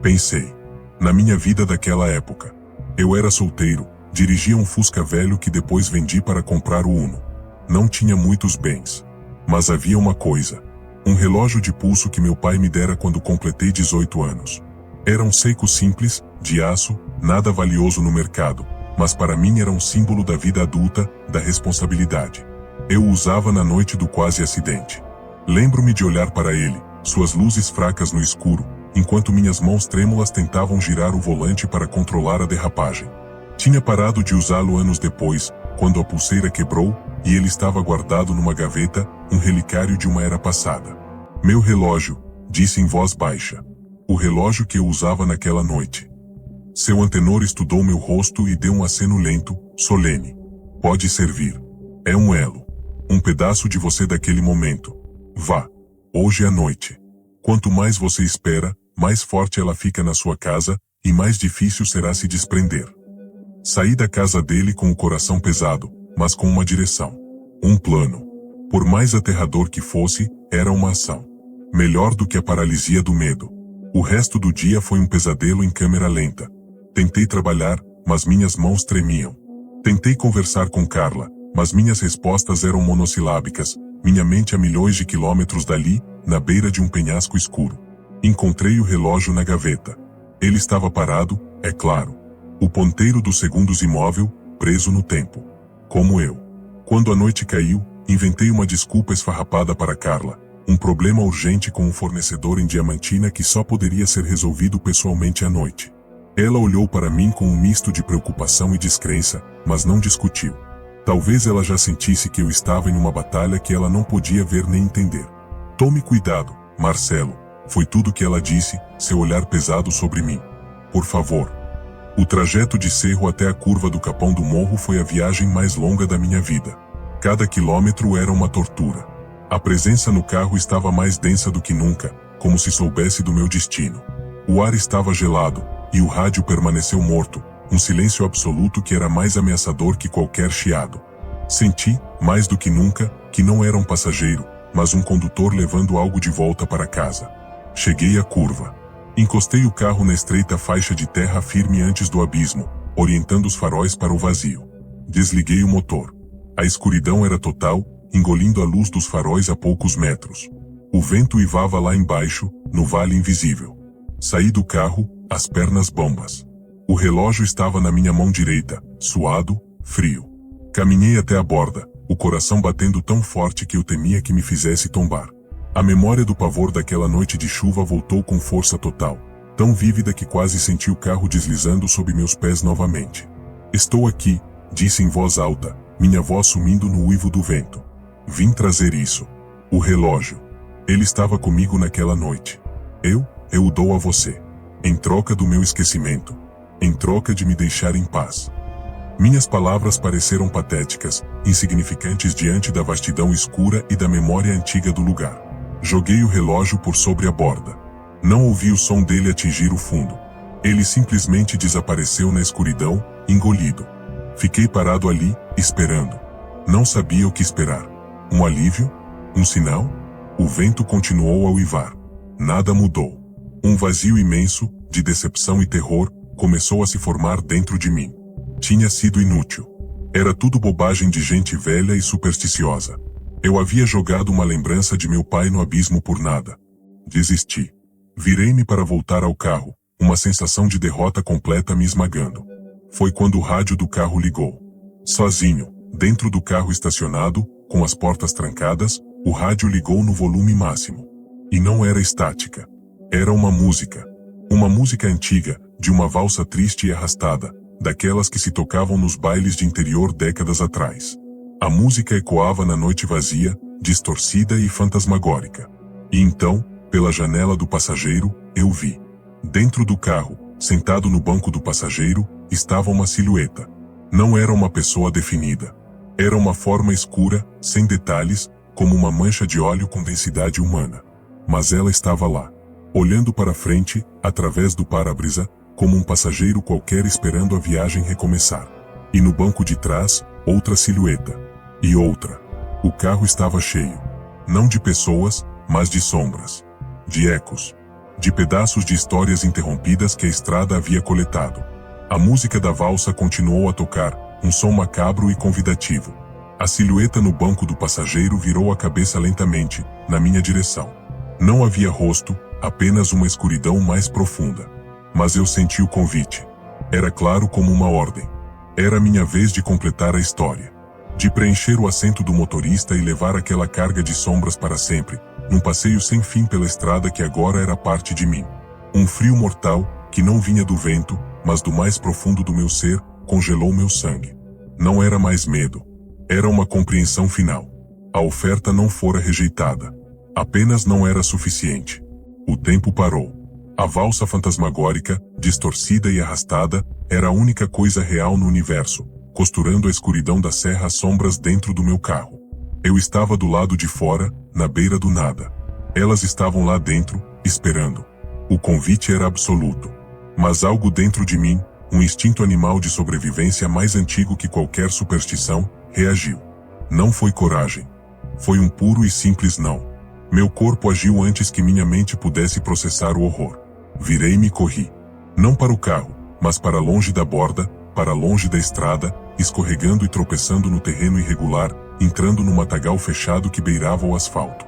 Pensei. Na minha vida daquela época. Eu era solteiro, dirigia um Fusca velho que depois vendi para comprar o Uno. Não tinha muitos bens. Mas havia uma coisa. Um relógio de pulso que meu pai me dera quando completei 18 anos. Era um Seiko simples, de aço, nada valioso no mercado, mas para mim era um símbolo da vida adulta, da responsabilidade. Eu o usava na noite do quase acidente. Lembro-me de olhar para ele, suas luzes fracas no escuro, enquanto minhas mãos trêmulas tentavam girar o volante para controlar a derrapagem. Tinha parado de usá-lo anos depois, quando a pulseira quebrou, e ele estava guardado numa gaveta, um relicário de uma era passada. Meu relógio, disse em voz baixa. O relógio que eu usava naquela noite. Seu antenor estudou meu rosto e deu um aceno lento, solene. Pode servir. É um elo. Um pedaço de você daquele momento. Vá. Hoje à noite. Quanto mais você espera, mais forte ela fica na sua casa, e mais difícil será se desprender. Saí da casa dele com o coração pesado, mas com uma direção. Um plano. Por mais aterrador que fosse, era uma ação. Melhor do que a paralisia do medo. O resto do dia foi um pesadelo em câmera lenta. Tentei trabalhar, mas minhas mãos tremiam. Tentei conversar com Carla, mas minhas respostas eram monossilábicas, minha mente a milhões de quilômetros dali, na beira de um penhasco escuro. Encontrei o relógio na gaveta. Ele estava parado, é claro. O ponteiro dos segundos imóvel, preso no tempo. Como eu. Quando a noite caiu, inventei uma desculpa esfarrapada para Carla. Um problema urgente com um fornecedor em Diamantina que só poderia ser resolvido pessoalmente à noite. Ela olhou para mim com um misto de preocupação e descrença, mas não discutiu. Talvez ela já sentisse que eu estava em uma batalha que ela não podia ver nem entender. Tome cuidado, Marcelo, foi tudo que ela disse, seu olhar pesado sobre mim. Por favor. O trajeto de Cerro até a curva do Capão do Morro foi a viagem mais longa da minha vida. Cada quilômetro era uma tortura. A presença no carro estava mais densa do que nunca, como se soubesse do meu destino. O ar estava gelado, e o rádio permaneceu morto, um silêncio absoluto que era mais ameaçador que qualquer chiado. Senti, mais do que nunca, que não era um passageiro, mas um condutor levando algo de volta para casa. Cheguei à curva. Encostei o carro na estreita faixa de terra firme antes do abismo, orientando os faróis para o vazio. Desliguei o motor. A escuridão era total, engolindo a luz dos faróis a poucos metros. O vento uivava lá embaixo, no vale invisível. Saí do carro, as pernas bambas. O relógio estava na minha mão direita, suado, frio. Caminhei até a borda, o coração batendo tão forte que eu temia que me fizesse tombar. A memória do pavor daquela noite de chuva voltou com força total, tão vívida que quase senti o carro deslizando sob meus pés novamente. Estou aqui, disse em voz alta, minha voz sumindo no uivo do vento. Vim trazer isso. O relógio. Ele estava comigo naquela noite. Eu o dou a você. Em troca do meu esquecimento. Em troca de me deixar em paz. Minhas palavras pareceram patéticas, insignificantes diante da vastidão escura e da memória antiga do lugar. Joguei o relógio por sobre a borda. Não ouvi o som dele atingir o fundo. Ele simplesmente desapareceu na escuridão, engolido. Fiquei parado ali, esperando. Não sabia o que esperar. Um alívio? Um sinal? O vento continuou a uivar. Nada mudou. Um vazio imenso, de decepção e terror, começou a se formar dentro de mim. Tinha sido inútil. Era tudo bobagem de gente velha e supersticiosa. Eu havia jogado uma lembrança de meu pai no abismo por nada. Desisti. Virei-me para voltar ao carro, uma sensação de derrota completa me esmagando. Foi quando o rádio do carro ligou. Sozinho, dentro do carro estacionado, com as portas trancadas, o rádio ligou no volume máximo. E não era estática. Era uma música. Uma música antiga, de uma valsa triste e arrastada, daquelas que se tocavam nos bailes de interior décadas atrás. A música ecoava na noite vazia, distorcida e fantasmagórica. E então, pela janela do passageiro, eu vi. Dentro do carro, sentado no banco do passageiro, estava uma silhueta. Não era uma pessoa definida. Era uma forma escura, sem detalhes, como uma mancha de óleo com densidade humana. Mas ela estava lá, olhando para frente, através do para-brisa, como um passageiro qualquer esperando a viagem recomeçar. E no banco de trás, outra silhueta. E outra. O carro estava cheio. Não de pessoas, mas de sombras. De ecos. de pedaços de histórias interrompidas que a estrada havia coletado. A música da valsa continuou a tocar, um som macabro e convidativo. A silhueta no banco do passageiro virou a cabeça lentamente, na minha direção. Não havia rosto, apenas uma escuridão mais profunda. Mas eu senti o convite. Era claro como uma ordem. Era minha vez de completar a história. De preencher o assento do motorista e levar aquela carga de sombras para sempre, num passeio sem fim pela estrada que agora era parte de mim. Um frio mortal, que não vinha do vento, mas do mais profundo do meu ser, congelou meu sangue. Não era mais medo. Era uma compreensão final. A oferta não fora rejeitada. Apenas não era suficiente. O tempo parou. A valsa fantasmagórica, distorcida e arrastada, era a única coisa real no universo, costurando a escuridão da serra às sombras dentro do meu carro. Eu estava do lado de fora, na beira do nada. Elas estavam lá dentro, esperando. O convite era absoluto. Mas algo dentro de mim, um instinto animal de sobrevivência mais antigo que qualquer superstição, reagiu. Não foi coragem. Foi um puro e simples não. Meu corpo agiu antes que minha mente pudesse processar o horror. Virei-me e corri. Não para o carro, mas para longe da borda, para longe da estrada, escorregando e tropeçando no terreno irregular, entrando no matagal fechado que beirava o asfalto.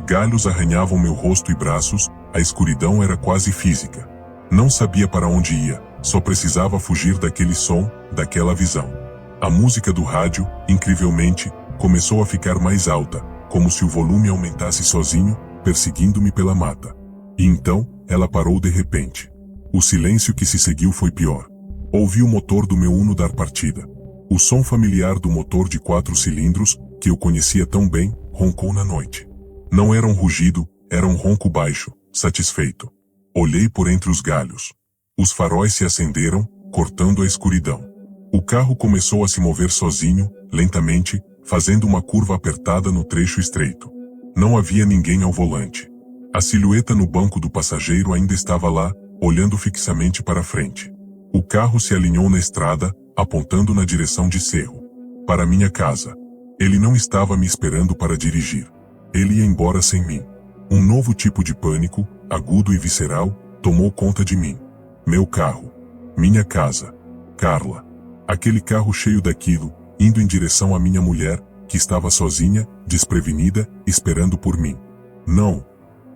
Galhos arranhavam meu rosto e braços, a escuridão era quase física. Não sabia para onde ia, só precisava fugir daquele som, daquela visão. A música do rádio, incrivelmente, começou a ficar mais alta, como se o volume aumentasse sozinho, perseguindo-me pela mata. E então, ela parou de repente. O silêncio que se seguiu foi pior. Ouvi o motor do meu Uno dar partida. O som familiar do motor de 4 cilindros, que eu conhecia tão bem, roncou na noite. Não era um rugido, era um ronco baixo, satisfeito. Olhei por entre os galhos. Os faróis se acenderam, cortando a escuridão. O carro começou a se mover sozinho, lentamente, fazendo uma curva apertada no trecho estreito. Não havia ninguém ao volante. A silhueta no banco do passageiro ainda estava lá, olhando fixamente para frente. O carro se alinhou na estrada, apontando na direção de Cerro. Para minha casa. Ele não estava me esperando para dirigir. Ele ia embora sem mim. Um novo tipo de pânico, agudo e visceral, tomou conta de mim. Meu carro. Minha casa. Carla. Aquele carro cheio daquilo, indo em direção à minha mulher, que estava sozinha, desprevenida, esperando por mim. Não!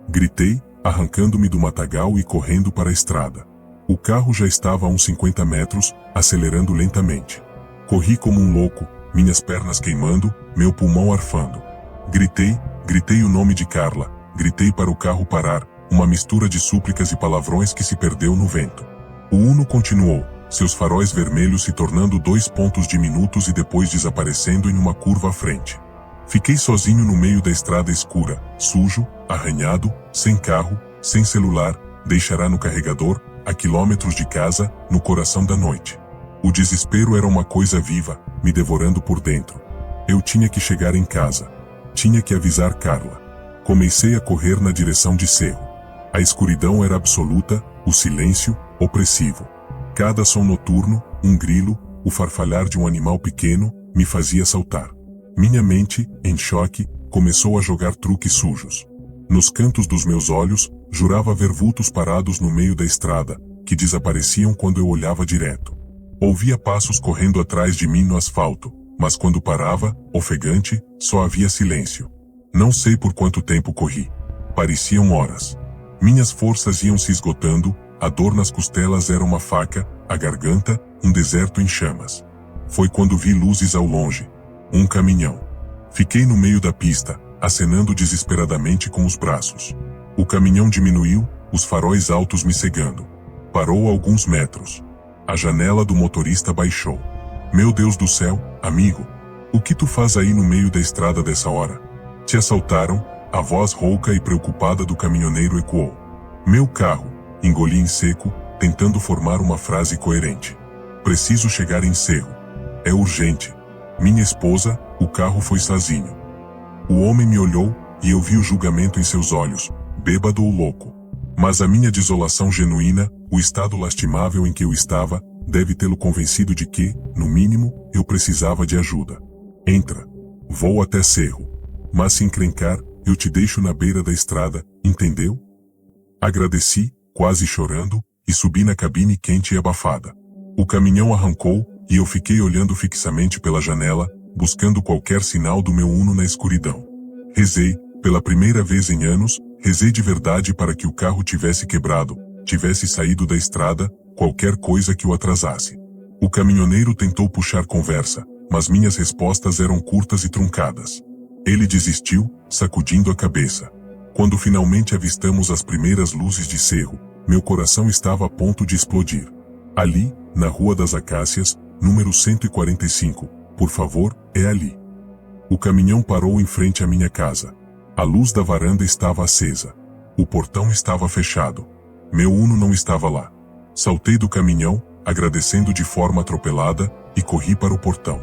Gritei, arrancando-me do matagal e correndo para a estrada. O carro já estava a uns 50 metros, acelerando lentamente. Corri como um louco, minhas pernas queimando, meu pulmão arfando. Gritei o nome de Carla, gritei para o carro parar, uma mistura de súplicas e palavrões que se perdeu no vento. O Uno continuou, seus faróis vermelhos se tornando 2 pontos diminutos e depois desaparecendo em uma curva à frente. Fiquei sozinho no meio da estrada escura, sujo, arranhado, sem carro, sem celular, deixará no carregador, a quilômetros de casa, no coração da noite. O desespero era uma coisa viva, me devorando por dentro. Eu tinha que chegar em casa. Tinha que avisar Carla. Comecei a correr na direção de Cerro. A escuridão era absoluta, o silêncio, opressivo. Cada som noturno, um grilo, o farfalhar de um animal pequeno, me fazia saltar. Minha mente, em choque, começou a jogar truques sujos. Nos cantos dos meus olhos, jurava ver vultos parados no meio da estrada, que desapareciam quando eu olhava direto. Ouvia passos correndo atrás de mim no asfalto, mas quando parava, ofegante, só havia silêncio. Não sei por quanto tempo corri. Pareciam horas. Minhas forças iam se esgotando, a dor nas costelas era uma faca, a garganta, um deserto em chamas. Foi quando vi luzes ao longe. Um caminhão. Fiquei no meio da pista, acenando desesperadamente com os braços. O caminhão diminuiu, os faróis altos me cegando. Parou a alguns metros. A janela do motorista baixou. Meu Deus do céu, amigo. O que tu faz aí no meio da estrada dessa hora? Te assaltaram? A voz rouca e preocupada do caminhoneiro ecoou. Meu carro. Engoli em seco, tentando formar uma frase coerente. Preciso chegar em Cerro. É urgente. Minha esposa, o carro foi sozinho. O homem me olhou, e eu vi o julgamento em seus olhos, bêbado ou louco. Mas a minha desolação genuína, o estado lastimável em que eu estava, deve tê-lo convencido de que, no mínimo, eu precisava de ajuda. Entra. Vou até Cerro. Mas se encrencar, eu te deixo na beira da estrada, entendeu? Agradeci, quase chorando, e subi na cabine quente e abafada. O caminhão arrancou, e eu fiquei olhando fixamente pela janela, buscando qualquer sinal do meu Uno na escuridão. Rezei, pela primeira vez em anos, rezei de verdade para que o carro tivesse quebrado, tivesse saído da estrada, qualquer coisa que o atrasasse. O caminhoneiro tentou puxar conversa, mas minhas respostas eram curtas e truncadas. Ele desistiu, sacudindo a cabeça. Quando finalmente avistamos as primeiras luzes de Cerro, meu coração estava a ponto de explodir. Ali, na Rua das Acácias, número 145, por favor, é ali. O caminhão parou em frente à minha casa. A luz da varanda estava acesa. O portão estava fechado. Meu Uno não estava lá. Saltei do caminhão, agradecendo de forma atropelada, e corri para o portão.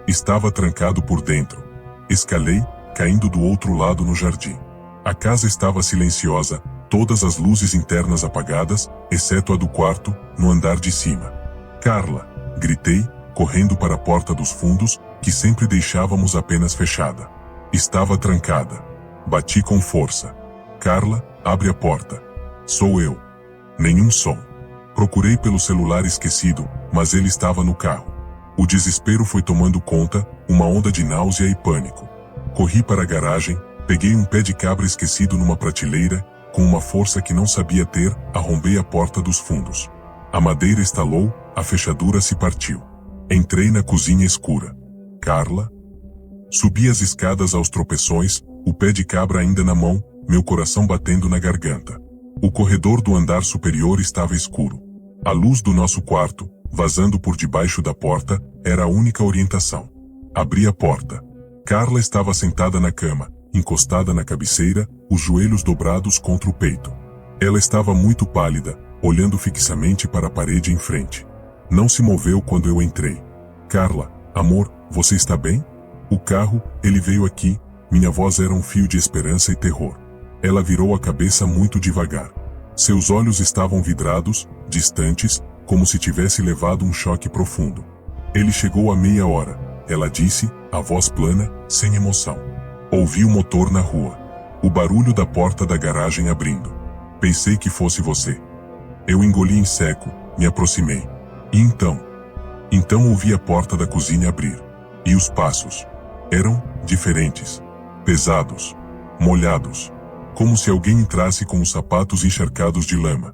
Estava trancado por dentro. Escalei, caindo do outro lado no jardim. A casa estava silenciosa, todas as luzes internas apagadas, exceto a do quarto, no andar de cima. Carla! Gritei, correndo para a porta dos fundos, que sempre deixávamos apenas fechada. Estava trancada. Bati com força. Carla, abre a porta. Sou eu. Nenhum som. Procurei pelo celular esquecido, mas ele estava no carro. O desespero foi tomando conta, uma onda de náusea e pânico. Corri para a garagem, peguei um pé de cabra esquecido numa prateleira, com uma força que não sabia ter, arrombei a porta dos fundos. A madeira estalou, a fechadura se partiu. Entrei na cozinha escura. Carla? Subi as escadas aos tropeções, o pé de cabra ainda na mão, meu coração batendo na garganta. O corredor do andar superior estava escuro. A luz do nosso quarto, vazando por debaixo da porta, era a única orientação. Abri a porta. Carla estava sentada na cama, encostada na cabeceira, os joelhos dobrados contra o peito. Ela estava muito pálida, olhando fixamente para a parede em frente. Não se moveu quando eu entrei. Carla, amor, você está bem? O carro, ele veio aqui, minha voz era um fio de esperança e terror. Ela virou a cabeça muito devagar. Seus olhos estavam vidrados, distantes, como se tivesse levado um choque profundo. Ele chegou a meia hora, ela disse, a voz plana, sem emoção. Ouvi o motor na rua. O barulho da porta da garagem abrindo. Pensei que fosse você. Eu engoli em seco, me aproximei. E então ouvi a porta da cozinha abrir. E os passos. Eram diferentes. Pesados. Molhados. Como se alguém entrasse com os sapatos encharcados de lama.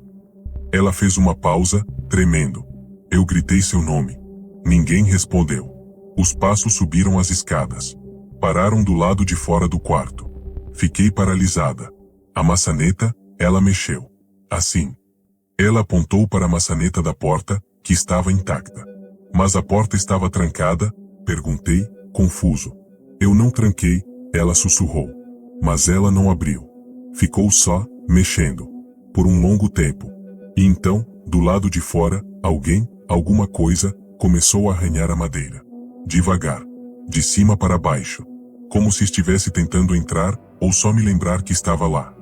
Ela fez uma pausa, tremendo. Eu gritei seu nome. Ninguém respondeu. Os passos subiram as escadas. Pararam do lado de fora do quarto. Fiquei paralisada. A maçaneta, ela mexeu. Assim. Ela apontou para a maçaneta da porta, que estava intacta. Mas a porta estava trancada? Perguntei, confuso. Eu não tranquei, ela sussurrou. Mas ela não abriu. Ficou só, mexendo. Por um longo tempo. E então, do lado de fora, alguém, alguma coisa, começou a arranhar a madeira. Devagar. De cima para baixo. Como se estivesse tentando entrar, ou só me lembrar que estava lá.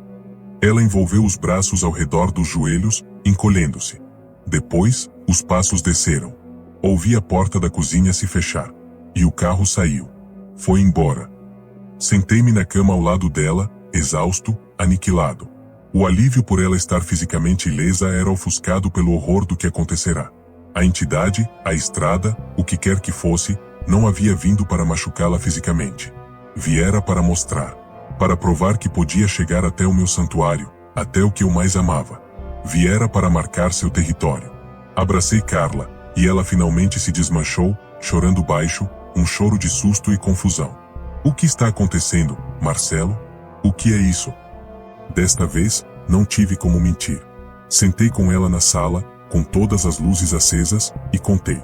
Ela envolveu os braços ao redor dos joelhos, encolhendo-se. Depois, os passos desceram. Ouvi a porta da cozinha se fechar. E o carro saiu. Foi embora. Sentei-me na cama ao lado dela, exausto, aniquilado. O alívio por ela estar fisicamente ilesa era ofuscado pelo horror do que acontecerá. A entidade, a estrada, o que quer que fosse, não havia vindo para machucá-la fisicamente. Viera para mostrar. Para provar que podia chegar até o meu santuário, até o que eu mais amava. Viera para marcar seu território. Abracei Carla, e ela finalmente se desmanchou, chorando baixo, um choro de susto e confusão. O que está acontecendo, Marcelo? O que é isso? Desta vez, não tive como mentir. Sentei com ela na sala, com todas as luzes acesas, e contei.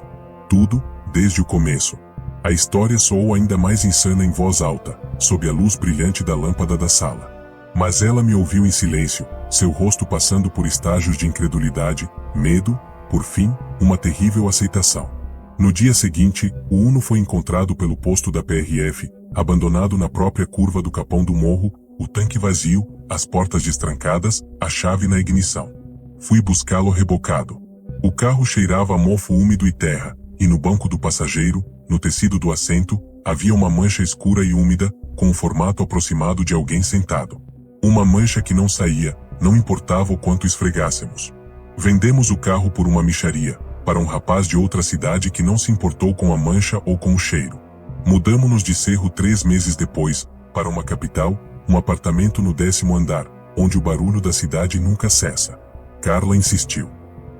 Tudo, desde o começo. A história soou ainda mais insana em voz alta, sob a luz brilhante da lâmpada da sala. Mas ela me ouviu em silêncio, seu rosto passando por estágios de incredulidade, medo, por fim, uma terrível aceitação. No dia seguinte, o Uno foi encontrado pelo posto da PRF, abandonado na própria curva do Capão do Morro, o tanque vazio, as portas destrancadas, a chave na ignição. Fui buscá-lo rebocado. O carro cheirava a mofo úmido e terra, e no banco do passageiro, no tecido do assento, havia uma mancha escura e úmida, com o formato aproximado de alguém sentado. Uma mancha que não saía, não importava o quanto esfregássemos. Vendemos o carro por uma mixaria, para um rapaz de outra cidade que não se importou com a mancha ou com o cheiro. Mudamo-nos de Cerro 3 meses depois, para uma capital, um apartamento no 10º andar, onde o barulho da cidade nunca cessa. Carla insistiu.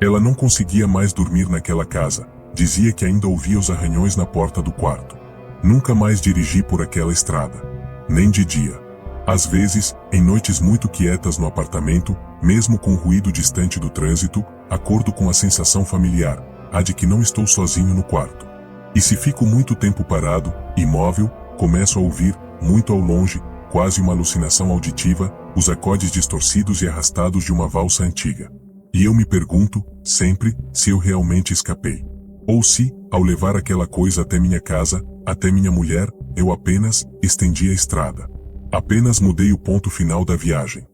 Ela não conseguia mais dormir naquela casa, dizia que ainda ouvia os arranhões na porta do quarto. Nunca mais dirigi por aquela estrada. Nem de dia. Às vezes, em noites muito quietas no apartamento, mesmo com o ruído distante do trânsito, acordo com a sensação familiar, a de que não estou sozinho no quarto. E se fico muito tempo parado, imóvel, começo a ouvir, muito ao longe, quase uma alucinação auditiva, os acordes distorcidos e arrastados de uma valsa antiga. E eu me pergunto, sempre, se eu realmente escapei. Ou se, ao levar aquela coisa até minha casa, até minha mulher, eu apenas estendi a estrada. Apenas mudei o ponto final da viagem.